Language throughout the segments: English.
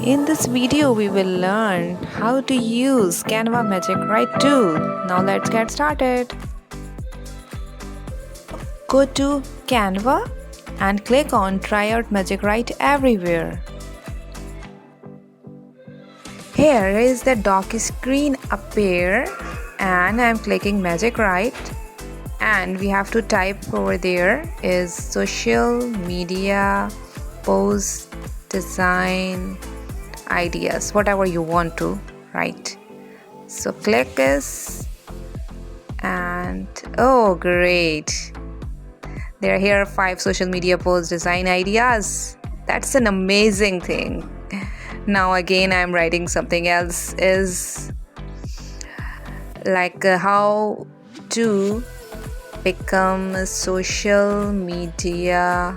In this video, we will learn how to use Canva Magic Write tool. Now let's get started. Go to Canva and click on Try out Magic Write everywhere. Here is the dock screen appear and I'm clicking Magic Write and we have to type over there is social media post design ideas, whatever you want to write. So click this and oh great, there are here 5 social media post design ideas. That's an amazing thing. Now again I'm writing something else is like how to become a social media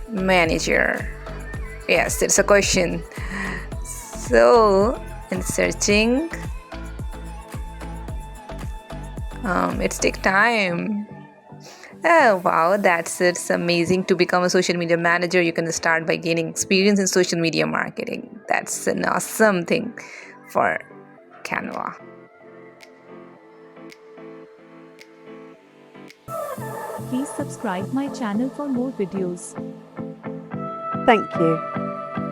manager. Yes, it's a question. So in searching, it takes time. Oh wow, that's it. It's amazing to become a social media manager. You can start by gaining experience in social media marketing. That's an awesome thing for Canva. Please subscribe my channel for more videos. Thank you.